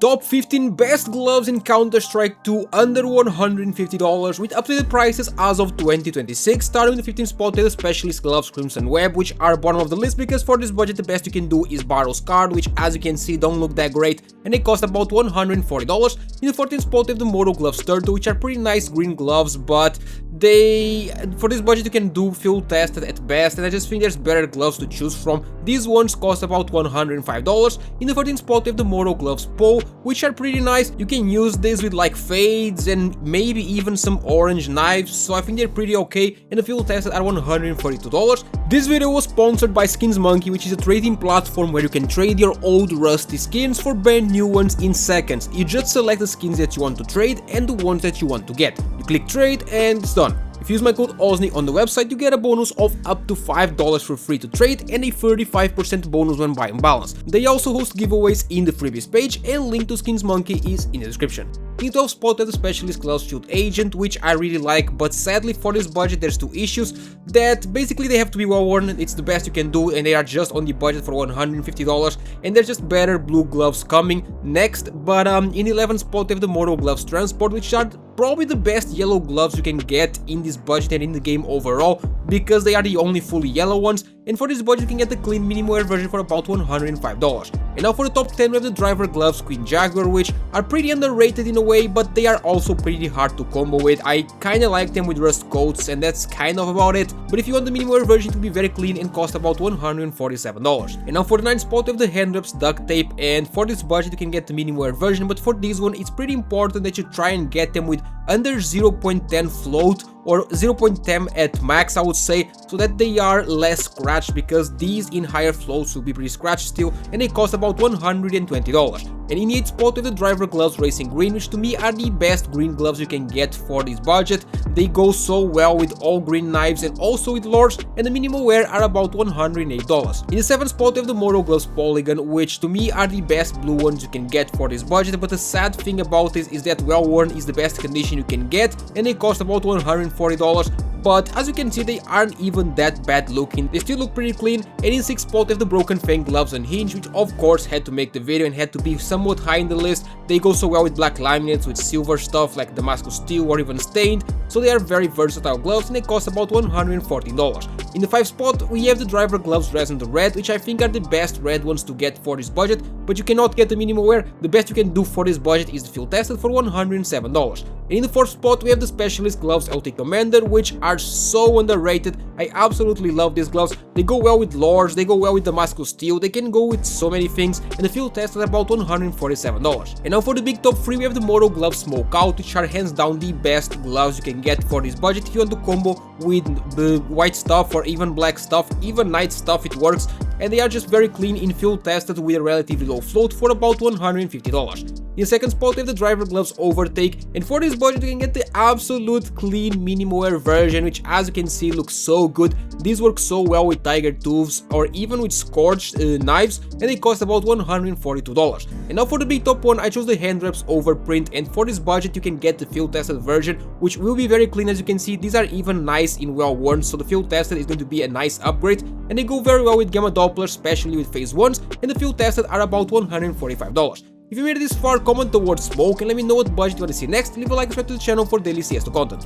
Top 15 best gloves in Counter-Strike 2 under $150 with updated prices as of 2026. Starting with the 15th spot, the Specialist Gloves Crimson Web, which are bottom of the list because for this budget the best you can do is Battle's card, which as you can see don't look that great and they cost about $140. In the 14th spot, we have the Moto Gloves Turtle, which are pretty nice green gloves, but for this budget you can do field tested at best, and I just think there's better gloves to choose from. These ones cost about $105. In the 13th spot, we have the Moto Gloves Pole, which are pretty nice. You can use this with like fades and maybe even some orange knives, so I think they're pretty okay, and the field tested are $142. This video was sponsored by Skins Monkey, which is a trading platform where you can trade your old rusty skins for brand new ones in seconds. You just select the skins that you want to trade and the ones that you want to get. You click trade and it's done. If you use my code OZNI on the website, you get a bonus of up to $5 for free to trade and a 35% bonus when buying balance. They also host giveaways in the freebies page, and link to Skins Monkey is in the description. In the 12th spot, the Specialist Gloves Shield Agent, which I really like, but sadly for this budget there's two issues. That basically they have to be well worn, it's the best you can do, and they are just on the budget for $150, and there's just better blue gloves coming next. But in the 11th spot, we have the Moto Gloves Transport, which are probably the best yellow gloves you can get in this budget and in the game overall, because they are the only fully yellow ones, and for this budget you can get the clean mini wear version for about $105. And now for the top 10, we have the Driver Gloves Queen Jaguar, which are pretty underrated in a way, but they are also pretty hard to combo with. I kinda like them with rust coats, and that's kind of about it, but if you want the mini wear version to be very clean and cost about $147. And now for the 9th spot, we have the Hand Wraps Duct Tape, and for this budget you can get the mini wear version, but for this one it's pretty important that you try and get them with under 0.10 float or 0.10 at max, I would say, so that they are less scratched, because these in higher floats will be pretty scratched still, and they cost about $120. And in the 8th spot, we have the Driver Gloves Racing Green, which to me are the best green gloves you can get for this budget. They go so well with all green knives and also with lures, and the minimal wear are about $108. In the 7th spot, we have the Moto Gloves Polygon, which to me are the best blue ones you can get for this budget, but the sad thing about this is that well worn is the best condition you can get, and they cost about $140. But as you can see, they aren't even that bad looking, they still look pretty clean. And in 6th spot, we have the Broken Fang Gloves Unhinged, which of course had to make the video and had to be somewhat high in the list. They go so well with black laminates, with silver stuff like Damascus Steel or even stained, so they are very versatile gloves, and they cost about $114. In the 5th spot, we have the Driver Gloves Resin the Red, which I think are the best red ones to get for this budget, but you cannot get the minimal wear. The best you can do for this budget is the field tested for $107. And in the 4th spot, we have the Specialist Gloves LT Commander, which are so underrated. I absolutely love these gloves. They go well with lures, they go well with Damascus Steel, they can go with so many things, and the field tested about $147. And now for the big top 3, we have the Moto Gloves Smoke Out, which are hands down the best gloves you can get for this budget. If you want to combo with the white stuff or even black stuff, even night stuff, it works, and they are just very clean in field tested with a relatively low float for about $150. In the 2nd spot, we have the Driver Gloves Overtake, and for this budget you can get the absolute clean minimal wear version, which as you can see looks so good. These work so well with tiger tooths or even with scorched knives, and they cost about $142. And now for the big top one, I chose the Hand Wraps Overprint, and for this budget you can get the field tested version, which will be very clean. As you can see, these are even nice in well worn, so the field tested is going to be a nice upgrade, and they go very well with Gamma Dopplers, especially with phase 1s, and the field tested are about $145. If you made it this far, comment the word smoke and let me know what budget you want to see next. Leave a like and subscribe to the channel for daily CS2 content.